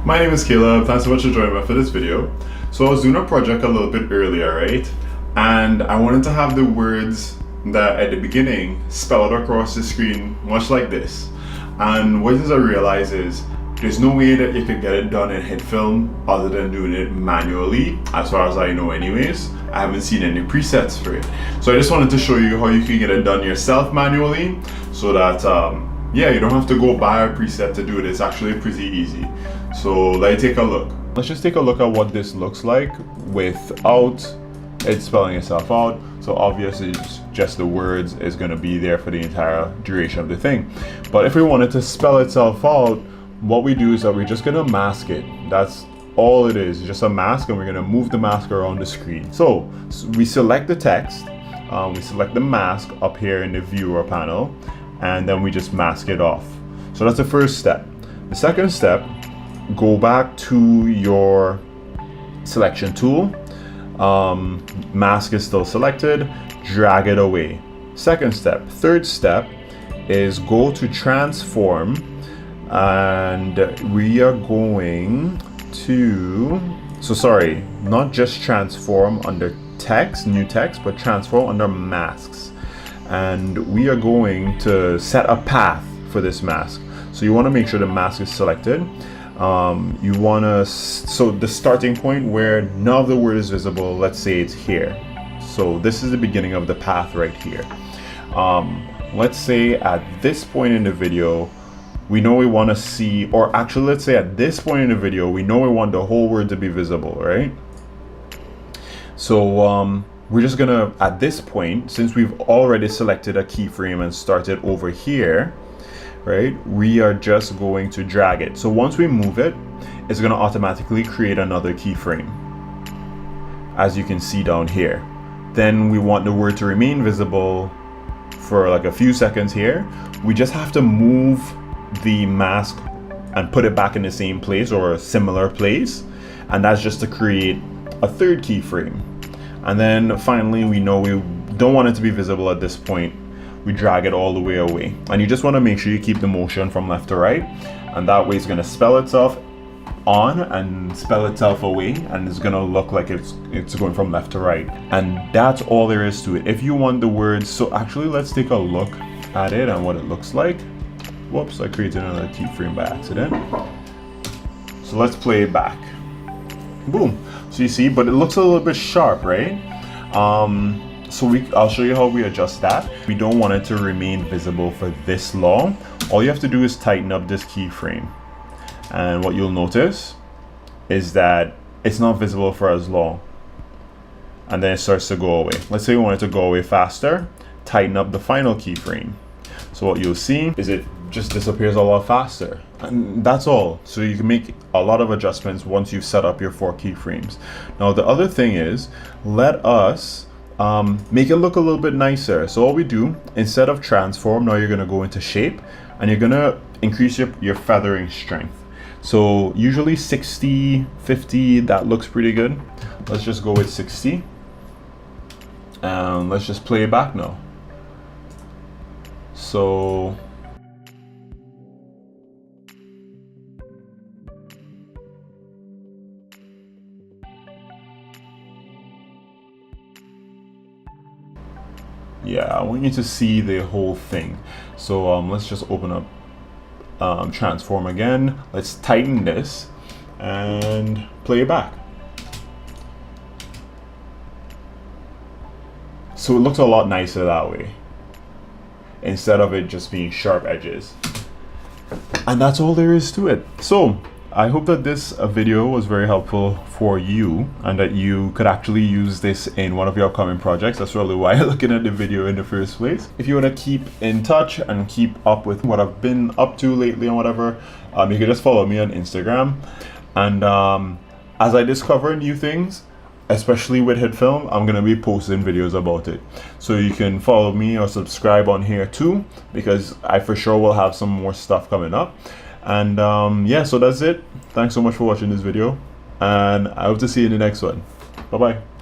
My name is Caleb, thanks so much for joining me for this video. So I was doing a project a little bit earlier, right? And I wanted to have the words that at the beginning spelled across the screen, much like this. And what I realized is there's no way that you could get it done in Hitfilm other than doing it manually, as far as I know anyways. I haven't seen any presets for it. So I just wanted to show you how you can get it done yourself manually so that yeah, you don't have to go buy a preset to do it. It's actually pretty easy. So let's take a look. Let's just take a look at what this looks like without it spelling itself out. So obviously it's just the words is going to be there for the entire duration of the thing. But if we wanted to spell itself out, what we do is that we're just going to mask it. That's all it is, just a mask, and we're going to move the mask around the screen. So we select the text, we select the mask up here in the viewer panel, and then we just mask it off. So that's the first step. The second step, go back to your selection tool. Mask is still selected, drag it away. Second step. Third step is go to transform, and we are going to, so sorry, not just transform under text, new text, but transform under masks. And we are going to set a path for this mask. So you want to make sure the mask is selected. You want to, so the starting point where none of the word is visible, let's say it's here. So this is the beginning of the path right here. Let's say at this point in the video, we know we want to see, or actually let's say at this point in the video, we know we want the whole word to be visible, right? So we're just gonna, at this point, since we've already selected a keyframe and started over here, right, we are just going to drag it. So once we move it, it's gonna automatically create another keyframe, as you can see down here. Then we want the word to remain visible for like a few seconds here. We just have to move the mask and put it back in the same place or a similar place, and that's just to create a third keyframe. And then finally, we know we don't want it to be visible at this point. We drag it all the way away. And you just want to make sure you keep the motion from left to right. And that way it's going to spell itself on and spell itself away. And it's going to look like it's going from left to right. And that's all there is to it. If you want the words, so actually let's take a look at it and what it looks like. Whoops, I created another keyframe by accident. So let's play it back. Boom. So you see, but it looks a little bit sharp, right? So I'll show you how we adjust that. We don't want it to remain visible for this long. All you have to do is tighten up this keyframe. And what you'll notice is that it's not visible for as long. And then it starts to go away. Let's say we want it to go away faster. Tighten up the final keyframe. So what you'll see is it just disappears a lot faster, and that's all. So you can make a lot of adjustments once you've set up your 4 keyframes. Now the other thing is, let us make it look a little bit nicer. So all we do, instead of transform, now you're going to go into shape, and you're going to increase your feathering strength. So usually 60, 50, that looks pretty good. Let's just go with 60, and let's just play it back now. So yeah, I want you to see the whole thing. So let's just open up transform again. Let's tighten this and play it back. So it looks a lot nicer that way, instead of it just being sharp edges. And that's all there is to it. So I hope that this video was very helpful for you, and that you could actually use this in one of your upcoming projects. That's probably why you're looking at the video in the first place. If you want to keep in touch and keep up with what I've been up to lately and whatever, you can just follow me on Instagram. And as I discover new things, especially with Hitfilm, I'm going to be posting videos about it. So you can follow me or subscribe on here too, because I for sure will have some more stuff coming up. And yeah, so that's it. Thanks so much for watching this video, and I hope to see you in the next one. Bye bye.